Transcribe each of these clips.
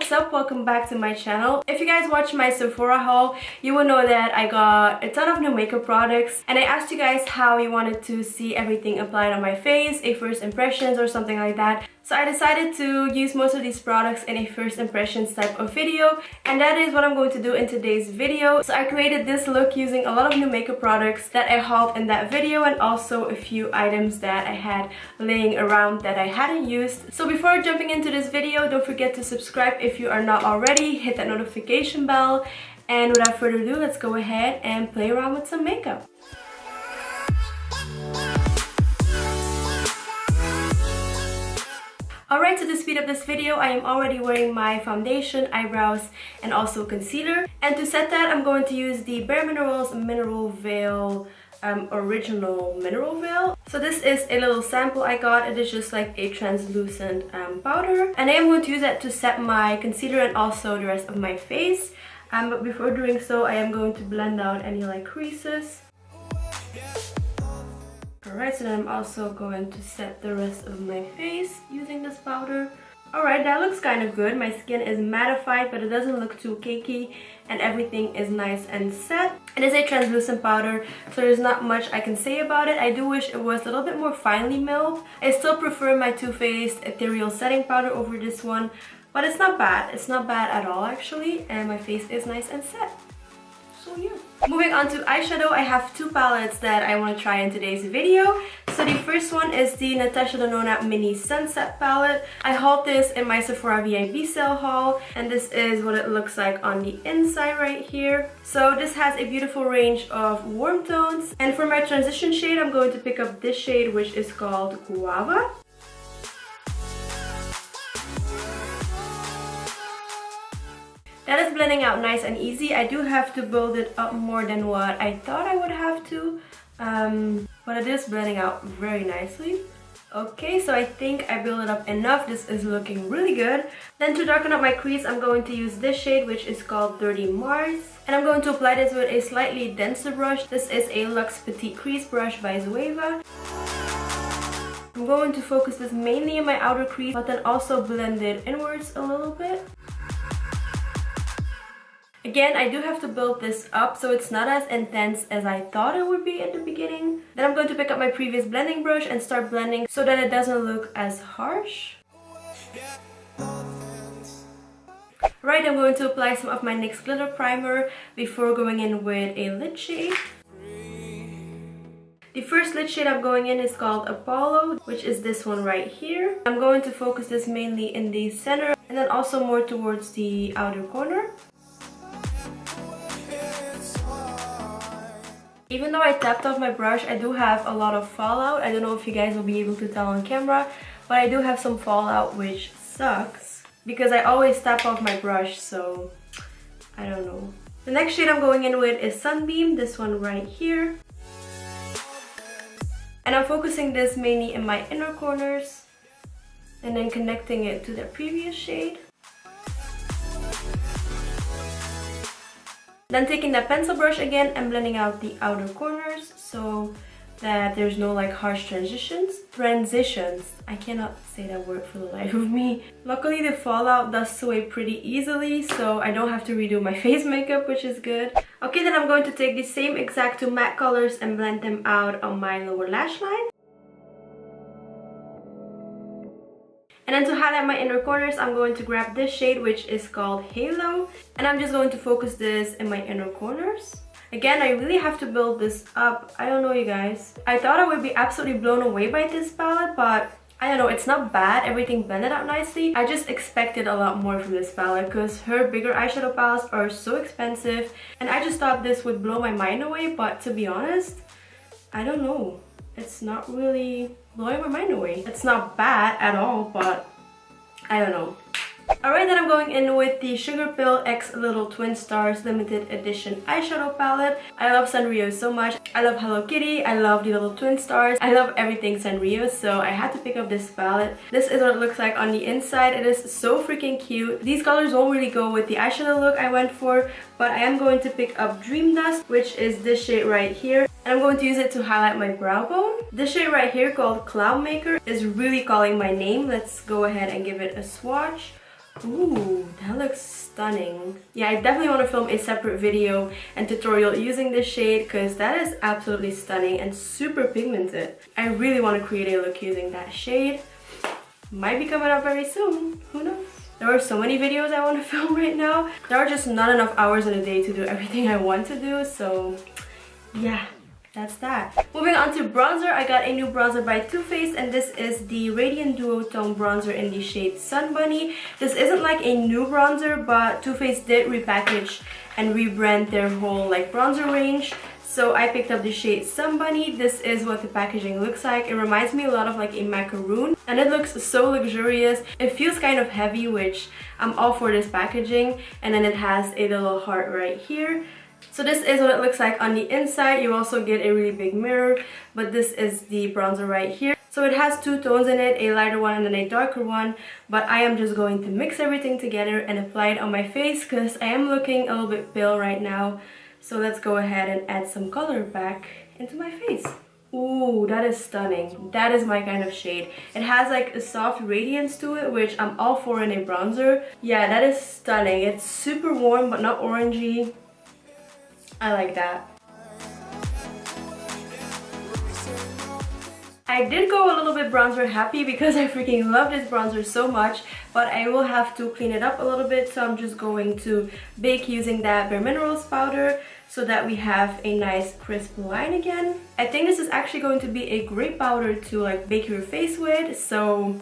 what's up? Welcome back to my channel. If you guys watch my Sephora haul, you will know that I got a ton of new makeup products and I asked you guys how you wanted to see everything applied on my face, a first impressions or something like that. So I decided to use most of these products in a first impressions type of video, and that is what I'm going to do in today's video. So I created this look using a lot of new makeup products that I hauled in that video, and also a few items that I had laying around that I hadn't used. So before jumping into this video, don't forget to subscribe if you are not already, hit that notification bell, and without further ado, let's go ahead and play around with some makeup. Alright, so to speed up this video, I am already wearing my foundation, eyebrows, and also concealer. And to set that, I'm going to use the Bare Minerals Mineral Veil, Original Mineral Veil. So this is a little sample I got. It is just like a translucent powder. And I am going to use that to set my concealer and also the rest of my face. But before doing so, I am going to blend out any like creases. Alright, so then I'm also going to set the rest of my face using this powder. Alright, that looks kind of good. My skin is mattified, but it doesn't look too cakey, and everything is nice and set. It is a translucent powder, so there's not much I can say about it. I do wish it was a little bit more finely milled. I still prefer my Too Faced Ethereal Setting Powder over this one, but it's not bad. It's not bad at all actually, and my face is nice and set. So yeah. Moving on to eyeshadow, I have two palettes that I want to try in today's video. So the first one is the NATASHA DENONA Mini Sunset palette. I hauled this in my Sephora VIP sale haul, and this is what it looks like on the inside right here. So this has a beautiful range of warm tones, and for my transition shade, I'm going to pick up this shade, which is called Guava. That is blending out nice and easy. I do have to build it up more than what I thought I would have to, but it is blending out very nicely. Okay, so I think I built it up enough. This is looking really good. Then to darken up my crease, I'm going to use this shade, which is called Dirty Mars. And I'm going to apply this with a slightly denser brush. This is a Luxe Petit crease brush by Zoeva. I'm going to focus this mainly in my outer crease, but then also blend it inwards a little bit. Again, I do have to build this up so it's not as intense as I thought it would be at the beginning. Then I'm going to pick up my previous blending brush and start blending so that it doesn't look as harsh. Right, I'm going to apply some of my NYX glitter primer before going in with a lid shade. The first lid shade I'm going in is called Apollo, which is this one right here. I'm going to focus this mainly in the center and then also more towards the outer corner. Even though I tapped off my brush, I do have a lot of fallout. I don't know if you guys will be able to tell on camera, but I do have some fallout, which sucks because I always tap off my brush, so I don't know. The next shade I'm going in with is Sunbeam, this one right here. And I'm focusing this mainly in my inner corners and then connecting it to the previous shade. Then taking that pencil brush again and blending out the outer corners so that there's no like harsh transitions. I cannot say that word for the life of me. Luckily the fallout does away pretty easily, so I don't have to redo my face makeup, which is good. Okay, then I'm going to take the same exact two matte colors and blend them out on my lower lash line. And then to highlight my inner corners, I'm going to grab this shade, which is called Halo. And I'm just going to focus this in my inner corners. Again, I really have to build this up. I don't know, you guys. I thought I would be absolutely blown away by this palette, but I don't know, it's not bad. Everything blended out nicely. I just expected a lot more from this palette because her bigger eyeshadow palettes are so expensive. And I just thought this would blow my mind away, but to be honest, I don't know. It's not really blowing my mind away. It's not bad at all, but I don't know. Alright, then I'm going in with the Sugarpill X LittleTwinStars Limited Edition Eyeshadow Palette. I love Sanrio so much. I love Hello Kitty, I love the LittleTwinStars, I love everything Sanrio, so I had to pick up this palette. This is what it looks like on the inside. It is so freaking cute. These colors won't really go with the eyeshadow look I went for, but I am going to pick up Dream Dust, which is this shade right here. And I'm going to use it to highlight my brow bone. This shade right here called Cloud Maker is really calling my name. Let's go ahead and give it a swatch. Ooh, that looks stunning. Yeah, I definitely want to film a separate video and tutorial using this shade because that is absolutely stunning and super pigmented. I really want to create a look using that shade. Might be coming up very soon. Who knows? There are so many videos I want to film right now. There are just not enough hours in a day to do everything I want to do, so yeah. That's that. Moving on to bronzer, I got a new bronzer by Too Faced, and this is the Radiant Duotone bronzer in the shade Sun Bunny. This isn't like a new bronzer, but Too Faced did repackage and rebrand their whole like bronzer range. So I picked up the shade Sun Bunny. This is what the packaging looks like. It reminds me a lot of like a macaroon, and it looks so luxurious. It feels kind of heavy, which I'm all for this packaging. And then it has a little heart right here. So this is what it looks like on the inside. You also get a really big mirror, but this is the bronzer right here. So it has two tones in it, a lighter one and then a darker one, but I am just going to mix everything together and apply it on my face because I am looking a little bit pale right now. So let's go ahead and add some color back into my face. Ooh, that is stunning. That is my kind of shade. It has like a soft radiance to it, which I'm all for in a bronzer. Yeah, that is stunning. It's super warm but not orangey. I like that. I did go a little bit bronzer happy because I freaking love this bronzer so much, but I will have to clean it up a little bit, so I'm just going to bake using that Bare Minerals powder so that we have a nice crisp line again. I think this is actually going to be a great powder to like bake your face with, so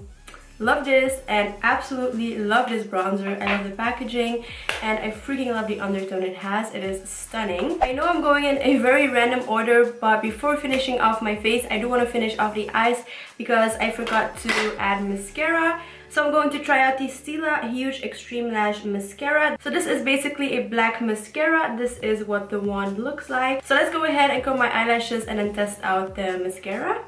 love this and absolutely love this bronzer. I love the packaging and I freaking love the undertone it has. It is stunning. I know I'm going in a very random order, but before finishing off my face, I do want to finish off the eyes because I forgot to add mascara. So I'm going to try out the STILA Huge Extreme Lash Mascara. So this is basically a black mascara. This is what the wand looks like. So let's go ahead and comb my eyelashes and then test out the mascara.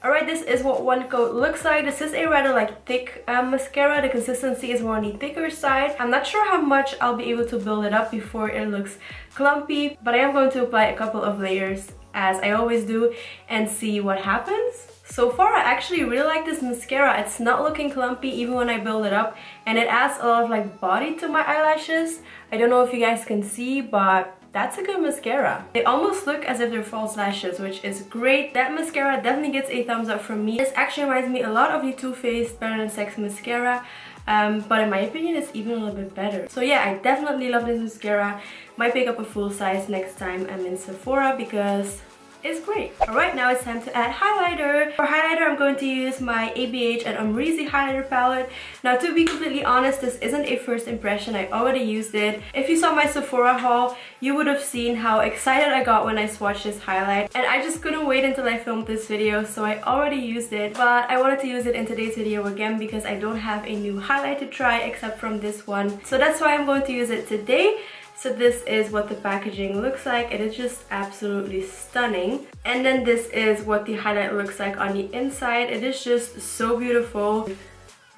Alright, this is what one coat looks like. This is a rather like thick mascara. The consistency is more on the thicker side. I'm not sure how much I'll be able to build it up before it looks clumpy, but I am going to apply a couple of layers as I always do and see what happens. So far I actually really like this mascara. It's not looking clumpy even when I build it up, and it adds a lot of like body to my eyelashes. I don't know if you guys can see, but that's a good mascara. They almost look as if they're false lashes, which is great. That mascara definitely gets a thumbs up from me. This actually reminds me a lot of the Too Faced Better Than Sex mascara, but in my opinion it's even a little bit better. So yeah, I definitely love this mascara. Might pick up a full size next time I'm in Sephora because it's great. Alright, now it's time to add highlighter. For highlighter, I'm going to use my ABH and AMREZY highlighter palette. Now, to be completely honest, this isn't a first impression. I already used it. If you saw my Sephora haul, you would have seen how excited I got when I swatched this highlight. And I just couldn't wait until I filmed this video, so I already used it. But I wanted to use it in today's video again because I don't have a new highlight to try except from this one. So that's why I'm going to use it today. So this is what the packaging looks like. It is just absolutely stunning. And then this is what the highlight looks like on the inside. It is just so beautiful.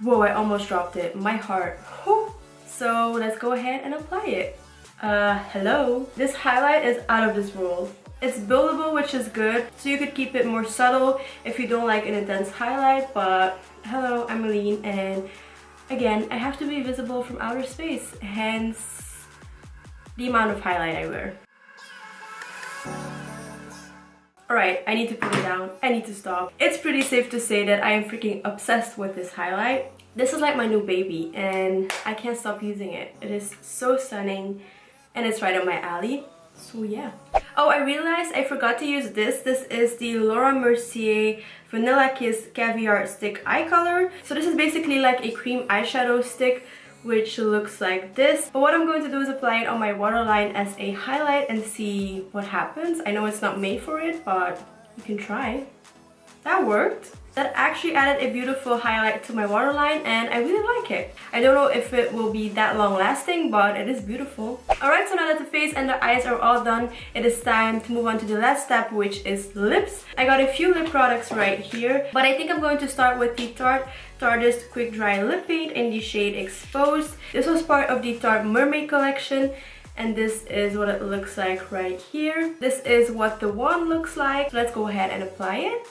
Whoa, I almost dropped it. My heart. Whew. So let's go ahead and apply it. Hello. This highlight is out of this world. It's buildable, which is good. So you could keep it more subtle if you don't like an intense highlight. But hello, I'm Aline, and again, I have to be visible from outer space. Hence the amount of highlight I wear. Alright, I need to put it down. I need to stop. It's pretty safe to say that I am freaking obsessed with this highlight. This is like my new baby and I can't stop using it. It is so stunning and it's right up my alley. So yeah. Oh, I realized I forgot to use this. This is the Laura Mercier Vanilla Kiss Caviar Stick Eye Color. So this is basically like a cream eyeshadow stick, which looks like this. But what I'm going to do is apply it on my waterline as a highlight and see what happens. I know it's not made for it, but you can try. That worked. That actually added a beautiful highlight to my waterline and I really like it. I don't know if it will be that long lasting, but it is beautiful. Alright, so now that the face and the eyes are all done, it is time to move on to the last step, which is lips. I got a few lip products right here, but I think I'm going to start with the Tarteist Quick Dry Lip Paint in the shade Exposed. This was part of the Tarte Mermaid collection. And this is what it looks like right here. This is what the wand looks like. So let's go ahead and apply it.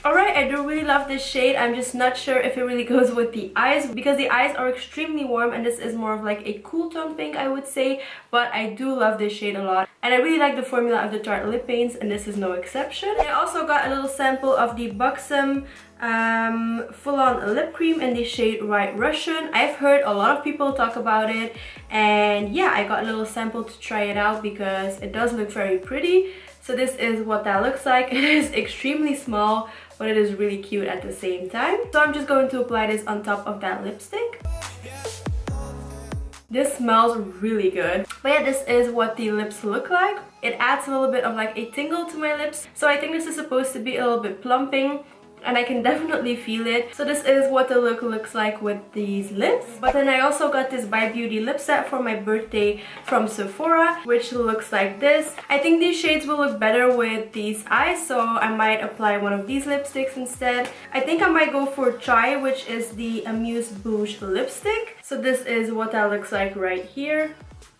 Alright, I do really love this shade. I'm just not sure if it really goes with the eyes because the eyes are extremely warm and this is more of like a cool tone pink, I would say. But I do love this shade a lot. And I really like the formula of the Tarte lip paints and this is no exception. I also got a little sample of the Buxom full-on lip cream in the shade White Russian. I've heard a lot of people talk about it. And yeah, I got a little sample to try it out because it does look very pretty. So this is what that looks like. It is extremely small, but it is really cute at the same time. So I'm just going to apply this on top of that lipstick. This smells really good. But yeah, this is what the lips look like. It adds a little bit of like a tingle to my lips. So I think this is supposed to be a little bit plumping. And I can definitely feel it. So this is what the look looks like with these lips. But then I also got this By Beauty lip set for my birthday from Sephora, which looks like this. I think these shades will look better with these eyes, so I might apply one of these lipsticks instead. I think I might go for Chai, which is the Amuse Bouche lipstick. So this is what that looks like right here.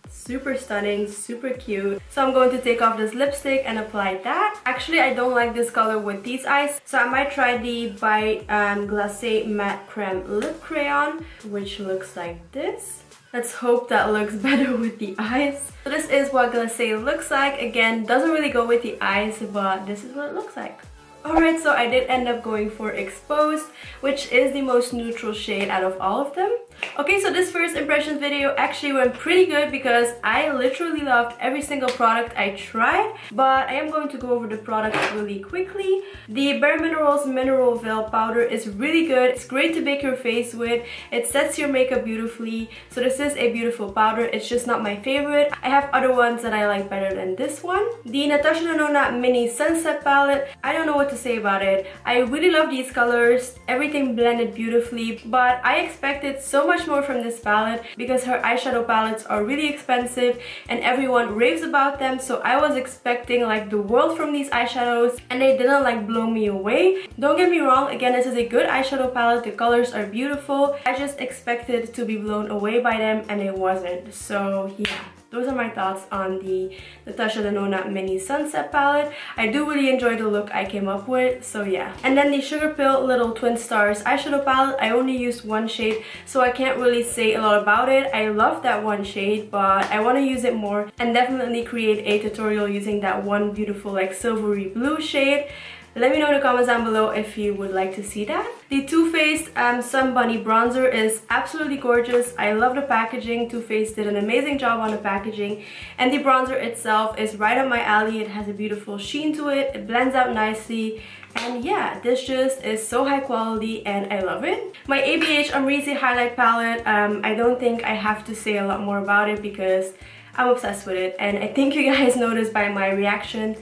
Super stunning, super cute. So I'm going to take off this lipstick and apply that. Actually, I don't like this color with these eyes, so I might try the by Glacé Matte Creme Lip Crayon, which looks like this. Let's hope that looks better with the eyes. So this is what Glacé looks like. Again, doesn't really go with the eyes, but this is what it looks like. Alright, so I did end up going for Exposed, which is the most neutral shade out of all of them. Okay, so this first impressions video actually went pretty good because I literally loved every single product I tried, but I am going to go over the products really quickly. The Bare Minerals Mineral Veil Powder is really good. It's great to bake your face with. It sets your makeup beautifully. So this is a beautiful powder. It's just not my favorite. I have other ones that I like better than this one. The Natasha Denona Mini Sunset Palette. I don't know what to say about it. I really love these colors. Everything blended beautifully, but I expected so much more from this palette because her eyeshadow palettes are really expensive and everyone raves about them. So I was expecting like the world from these eyeshadows and they didn't like blow me away. Don't get me wrong, again, this is a good eyeshadow palette. The colors are beautiful. I just expected to be blown away by them and it wasn't. So yeah. Those are my thoughts on the Natasha Denona Mini Sunset Palette. I do really enjoy the look I came up with, so yeah. And then the Sugarpill LittleTwinStars eyeshadow palette. I only used one shade, so I can't really say a lot about it. I love that one shade, but I want to use it more and definitely create a tutorial using that one beautiful like silvery blue shade. Let me know in the comments down below if you would like to see that. The Too Faced Sun Bunny Bronzer is absolutely gorgeous. I love the packaging. Too Faced did an amazing job on the packaging. And the bronzer itself is right up my alley. It has a beautiful sheen to it. It blends out nicely. And yeah, this just is so high quality and I love it. My ABH AMREZY highlight palette, I don't think I have to say a lot more about it because I'm obsessed with it. And I think you guys noticed by my reaction,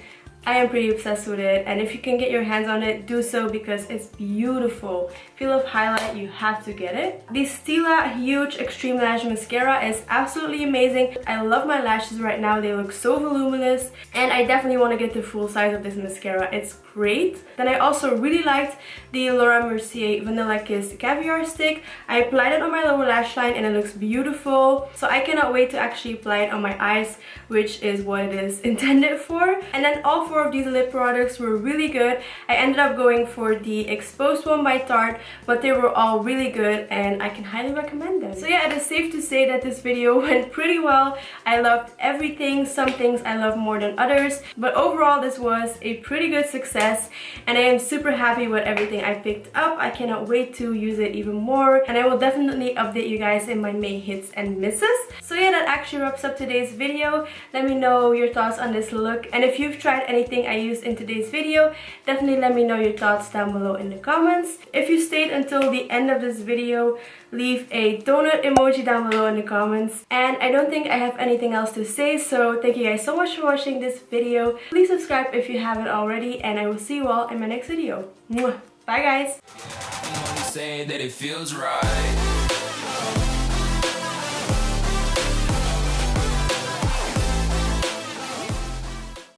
I am pretty obsessed with it, and if you can get your hands on it, do so because it's beautiful. If you love highlight, you have to get it. The STILA Huge Extreme Lash Mascara is absolutely amazing. I love my lashes right now. They look so voluminous, and I definitely want to get the full size of this mascara. It's great. Then I also really liked the Laura Mercier Vanilla Kiss Caviar Stick. I applied it on my lower lash line, and it looks beautiful. So I cannot wait to actually apply it on my eyes, which is what it is intended for. And then all four of these lip products were really good. I ended up going for the Exposed one by Tarte, but they were all really good and I can highly recommend them. So yeah, it is safe to say that this video went pretty well. I loved everything. Some things I love more than others, but overall this was a pretty good success and I am super happy with everything I picked up. I cannot wait to use it even more, and I will definitely update you guys in my May hits and misses. So yeah, that actually wraps up today's video. Let me know your thoughts on this look, and if you've tried anything I used in today's video, definitely let me know your thoughts down below in the comments. If you stayed until the end of this video, leave a donut emoji down below in the comments. And I don't think I have anything else to say, so thank you guys so much for watching this video. Please subscribe if you haven't already, and I will see you all in my next video. Mwah. Bye guys! Saying that it feels right.